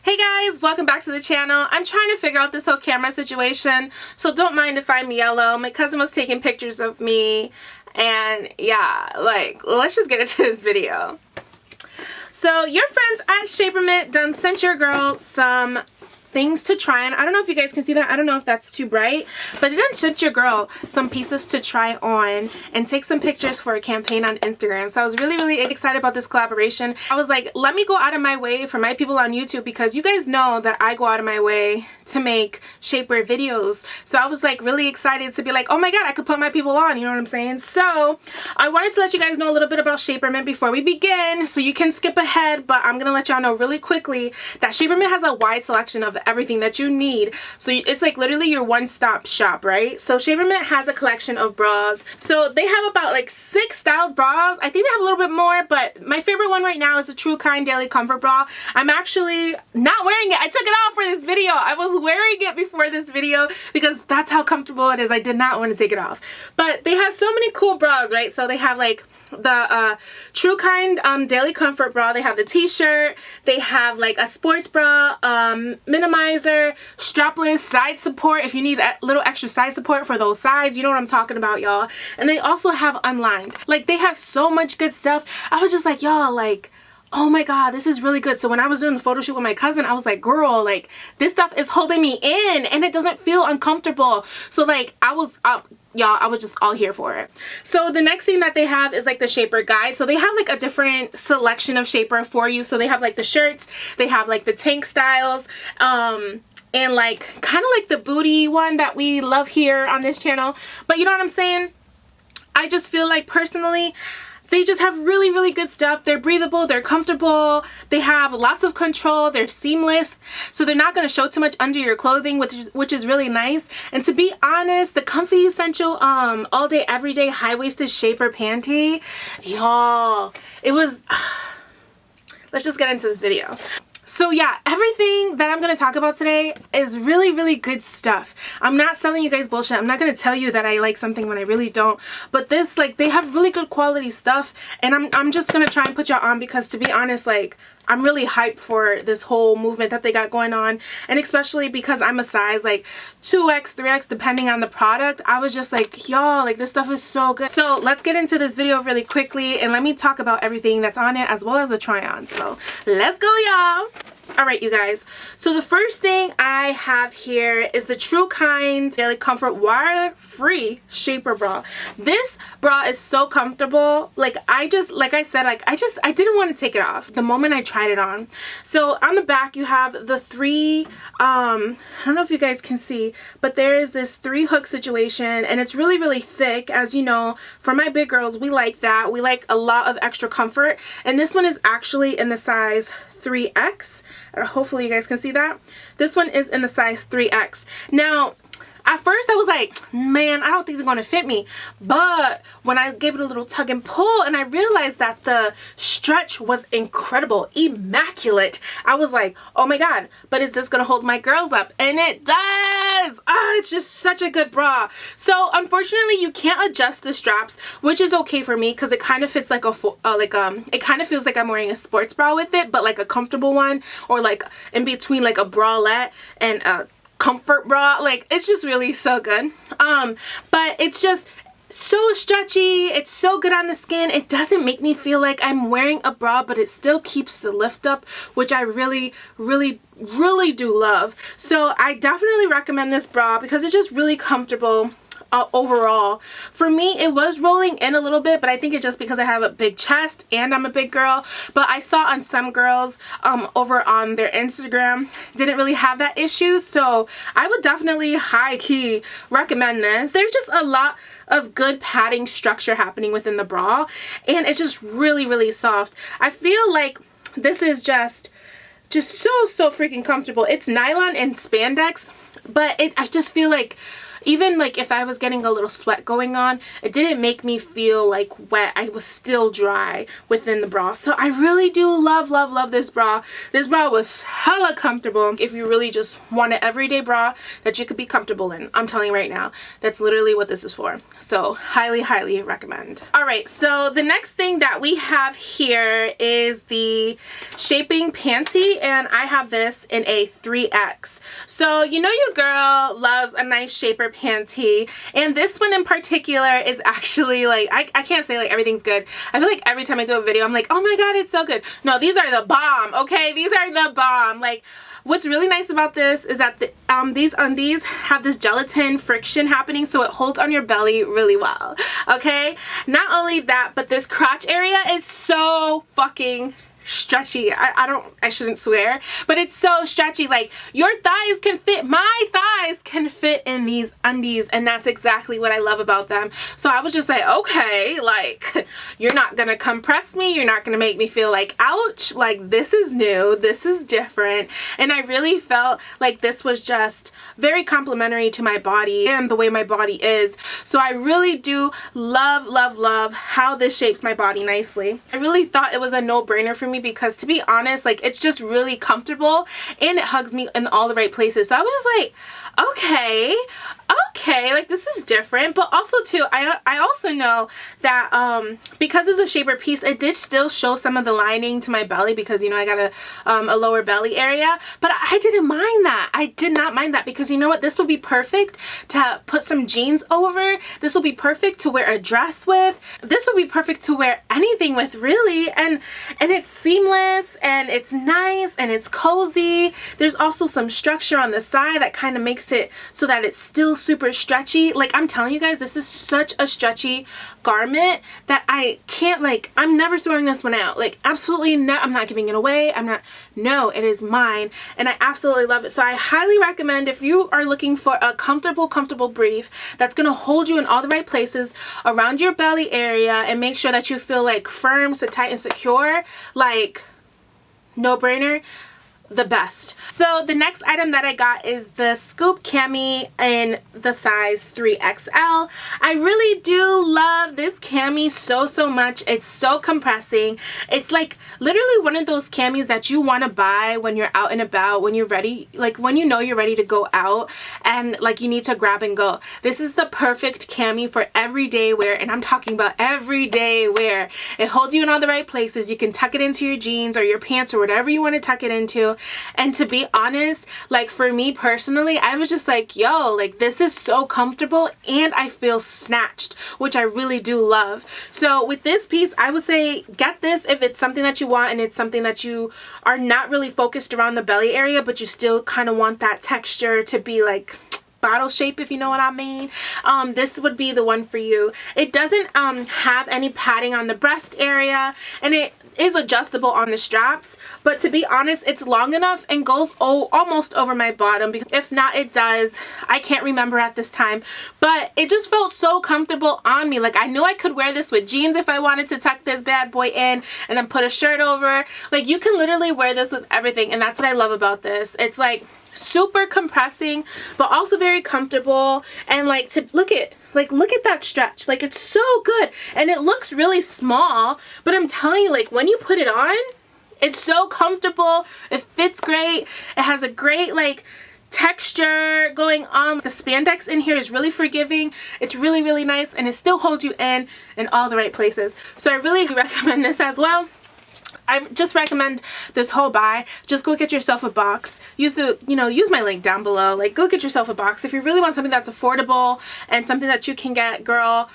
Hey guys, welcome back to the channel. I'm trying to figure out this whole camera situation, so don't mind if I'm yellow. My cousin was taking pictures of me, and yeah, like, let's just get into this video. So your friends at Shapermint done sent your girl some things to try on. I don't know if you guys can see that. I don't know if that's too bright, but it done sent your girl some pieces to try on and take some pictures for a campaign on Instagram. So I was really excited about this collaboration. I was like, let me go out of my way for my people on YouTube, because you guys know that I go out of my way to make shapewear videos. So I was like really excited to be like, oh my god, I could put my people on, you know what I'm saying? So I wanted to let you guys know a little bit about Shapermint before we begin, so you can skip ahead, but I'm gonna let y'all know really quickly that Shapermint has a wide selection of everything that you need. So it's like literally your one-stop shop, right? So Shapermint has a collection of bras. So they have about like 6 styled bras. I think they have a little bit more, but my favorite one right now is the Truekind Daily Comfort Bra. I'm actually not wearing it. I took it off for this video. I was wearing it before this video because that's how comfortable it is. I did not want to take it off. But they have so many cool bras, right? So they have like the Truekind Daily Comfort Bra. They have the t-shirt. They have like a sports bra, minimizer, strapless, side support if you need a little extra side support for those sides. You know what I'm talking about, y'all. And they also have unlined. Like, they have so much good stuff. I was just like, y'all, like, oh my god, this is really good. So when I was doing the photo shoot with my cousin, I was like, girl, like, this stuff is holding me in and it doesn't feel uncomfortable. So like, I was y'all, I was just all here for it. So the next thing that they have is like the shaper guide. So they have like a different selection of shaper for you. So they have like the shirts, they have like the tank styles, and like kind of like the booty one that we love here on this channel. But you know what I'm saying? I just feel like personally, they just have really good stuff. They're breathable, they're comfortable, they have lots of control, they're seamless, so they're not going to show too much under your clothing, which is really nice. And to be honest, the Comfy Essential all day everyday high-waisted shaper panty, y'all, it was let's just get into this video. So yeah, everything that I'm going to talk about today is really good stuff. I'm not selling you guys bullshit. I'm not going to tell you that I like something when I really don't. But this, like, they have really good quality stuff. And I'm just going to try and put y'all on because, to be honest, like, I'm really hyped for this whole movement that they got going on. And especially because I'm a size like 2X, 3X, depending on the product. I was just like, y'all, like, this stuff is so good. So let's get into this video really quickly and let me talk about everything that's on it as well as the try-on. So let's go, y'all. Alright, you guys, so the first thing I have here is the Truekind Daily Comfort Water-Free Shaper Bra. This bra is so comfortable. Like, I said, I didn't want to take it off the moment I tried it on. So on the back you have the 3, I don't know if you guys can see, but there is this 3 hook situation, and it's really thick. As you know, for my big girls, we like that. We like a lot of extra comfort, and this one is actually in the size 3X. Hopefully you guys can see that. This one is in the size 3X. Now, at first I was like, man, I don't think they're going to fit me. But when I gave it a little tug and pull and I realized that the stretch was incredible, immaculate, I was like, oh my god, but is this going to hold my girls up? And it does! It's just such a good bra. So unfortunately you can't adjust the straps, which is okay for me because it kind of fits like it kind of feels like I'm wearing a sports bra with it, but like a comfortable one, or like in between like a bralette and a comfort bra. Like, it's just really so good. But it's just so stretchy, it's so good on the skin. It doesn't make me feel like I'm wearing a bra, but it still keeps the lift up, which I really do love. So I definitely recommend this bra because it's just really comfortable. Overall, for me, it was rolling in a little bit, but I think it's just because I have a big chest and I'm a big girl. But I saw on some girls over on their Instagram didn't really have that issue, so I would definitely high-key recommend this. There's just a lot of good padding structure happening within the bra, and it's just really soft. I feel like this is just so freaking comfortable. It's nylon and spandex, but I just feel like even like if I was getting a little sweat going on, it didn't make me feel like wet. I was still dry within the bra. So I really do love, love, love this bra. This bra was hella comfortable. If you really just want an everyday bra that you could be comfortable in, I'm telling you right now, that's literally what this is for. So highly, highly recommend. Alright, so the next thing that we have here is the Shaping Panty, and I have this in a 3X. So you know your girl loves a nice shaper panty, and this one in particular is actually like, I can't say like everything's good. I feel like every time I do a video I'm like, oh my god, it's so good. No, these are the bomb, okay? These are the bomb. Like, what's really nice about this is that these undies have this gelatin friction happening, so it holds on your belly really well, okay? Not only that, but this crotch area is so fucking stretchy. I shouldn't swear, but it's so stretchy. Like, your thighs can fit, my thighs can fit in these undies, and that's exactly what I love about them. So I was just like, okay, like, you're not gonna compress me, you're not gonna make me feel like, ouch, like, this is new, this is different. And I really felt like this was just very complimentary to my body and the way my body is. So I really do love, love, love how this shapes my body nicely. I really thought it was a no-brainer for me, because to be honest, like, it's just really comfortable and it hugs me in all the right places. So I was just like, okay, like, this is different. But also too, I also know that because it's a shaper piece, it did still show some of the lining to my belly, because you know I got a lower belly area, but I didn't mind that. I did not mind that, because you know what, this would be perfect to put some jeans over. This will be perfect to wear a dress with. This would be perfect to wear anything with, really. And it's seamless, and it's nice, and it's cozy. There's also some structure on the side that kind of makes it so that it's still super stretchy. Like, I'm telling you guys, this is such a stretchy garment that I can't, like, I'm never throwing this one out. Like, absolutely not. I'm not giving it away. No, it is mine, and I absolutely love it. So I highly recommend, if you are looking for a comfortable brief that's gonna hold you in all the right places around your belly area and make sure that you feel like firm, so tight, and secure, like, no brainer, the best. So the next item that I got is the Scoop Cami in the size 3XL. I really do love this cami so much. It's so compressing. It's like literally one of those camis that you want to buy when you're out and about, when you're ready, like when you know you're ready to go out and like you need to grab and go. This is the perfect cami for everyday wear, and I'm talking about everyday wear. It holds you in all the right places. You can tuck it into your jeans or your pants or whatever you want to tuck it into. And to be honest, like, for me personally, I was just like, yo, like, this is so comfortable and I feel snatched, which I really do love. So with this piece, I would say get this if it's something that you want and it's something that you are not really focused around the belly area, but you still kind of want that texture to be like bottle shape, if you know what I mean. This would be the one for you. It doesn't have any padding on the breast area, and it is adjustable on the straps, but to be honest, it's long enough and goes almost over my bottom, because if not, it does. I can't remember at this time, but it just felt so comfortable on me. Like, I knew I could wear this with jeans if I wanted to tuck this bad boy in and then put a shirt over. Like, you can literally wear this with everything, and that's what I love about this. It's like super compressing, but also very comfortable, and like, to look at that stretch. Like, it's so good, and it looks really small, but I'm telling you, like, when you put it on, it's so comfortable. It fits great. It has a great like texture going on. The spandex in here is really forgiving. It's really nice, and it still holds you in all the right places. So I really recommend this as well. I just recommend this whole buy. Just go get yourself a box. Use my link down below. Like, go get yourself a box. If you really want something that's affordable and something that you can get, girl,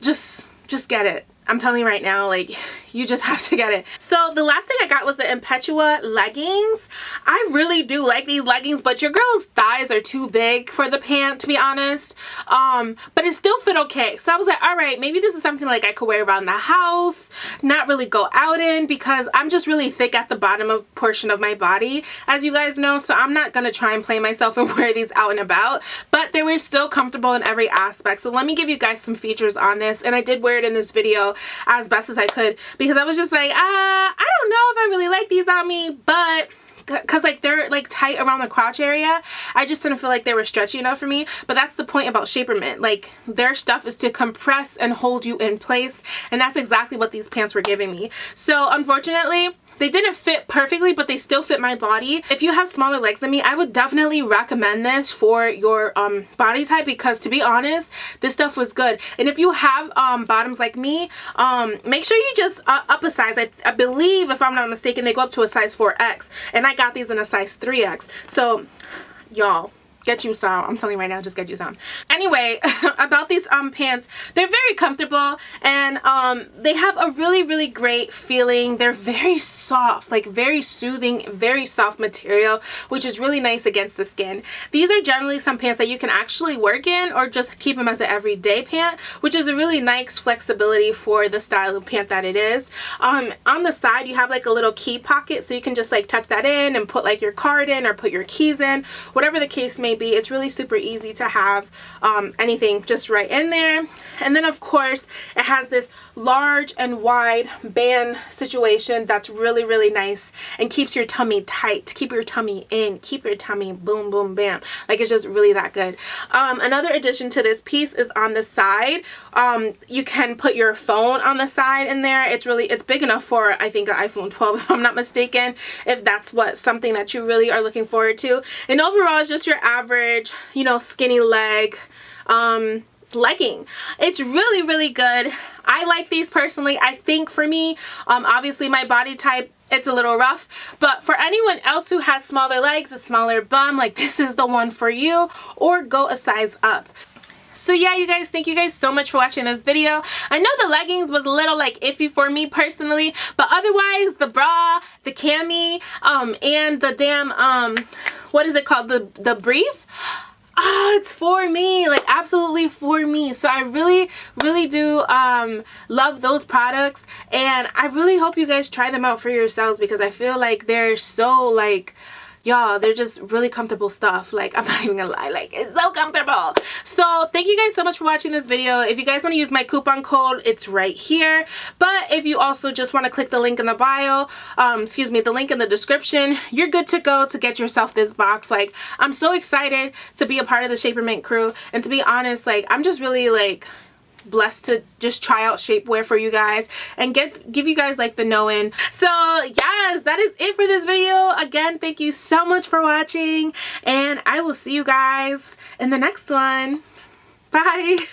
just get it. I'm telling you right now, like, you just have to get it. So the last thing I got was the Impetua leggings. I really do like these leggings, but your girl's thighs are too big for the pant, to be honest. But it still fit okay. So I was like, all right, maybe this is something like I could wear around the house, not really go out in, because I'm just really thick at the bottom portion of my body, as you guys know. So I'm not gonna try and play myself and wear these out and about, but they were still comfortable in every aspect. So let me give you guys some features on this, and I did wear it in this video as best as I could, because I was just like, I don't know if I really like these on me, but because like they're like tight around the crotch area. I just didn't feel like they were stretchy enough for me, but that's the point about Shapermint. Like their stuff is to compress and hold you in place, and that's exactly what these pants were giving me. So unfortunately, they didn't fit perfectly, but they still fit my body. If you have smaller legs than me, I would definitely recommend this for your body type, because to be honest, this stuff was good. And if you have bottoms like me, make sure you just up a size. I believe, if I'm not mistaken, they go up to a size 4X, and I got these in a size 3X. So y'all, get you some. I'm telling you right now, just get you some. Anyway, about these pants, they're very comfortable, and they have a really great feeling. They're very soft, like very soothing, very soft material, which is really nice against the skin. These are generally some pants that you can actually work in, or just keep them as an everyday pant, which is a really nice flexibility for the style of pant that it is. On the side, you have like a little key pocket, so you can just like tuck that in and put like your card in or put your keys in, whatever the case may be. It's really super easy to have anything just right in there. And then of course it has this large and wide band situation that's really nice and keeps your tummy tight. Keep your tummy in, keep your tummy boom boom bam. Like it's just really that good. Another addition to this piece is on the side. You can put your phone on the side in there. It's big enough for, I think, an iPhone 12 if I'm not mistaken, if that's something that you really are looking forward to. And overall, it's just your average, you know, skinny leg legging. It's really good. I like these personally. I think for me, obviously my body type, it's a little rough, but for anyone else who has smaller legs, a smaller bum, like this is the one for you, or go a size up. So yeah, you guys, thank you guys so much for watching this video. I know the leggings was a little like iffy for me personally, but otherwise the bra, the cami, and the damn what is it called, the brief, it's for me, like absolutely for me. So I really do love those products, and I really hope you guys try them out for yourselves, because I feel like they're so like, y'all, they're just really comfortable stuff. Like, I'm not even gonna lie, like it's so comfortable. So thank you guys so much for watching this video. If you guys want to use my coupon code, it's right here. But if you also just want to click the link in the bio, excuse me, the link in the description, you're good to go to get yourself this box. Like, I'm so excited to be a part of the Shapermint crew, and to be honest, like I'm just really like blessed to just try out shapewear for you guys and give you guys like the know-in. So yes, that is it for this video. Again, thank you so much for watching, and I will see you guys in the next one. Bye.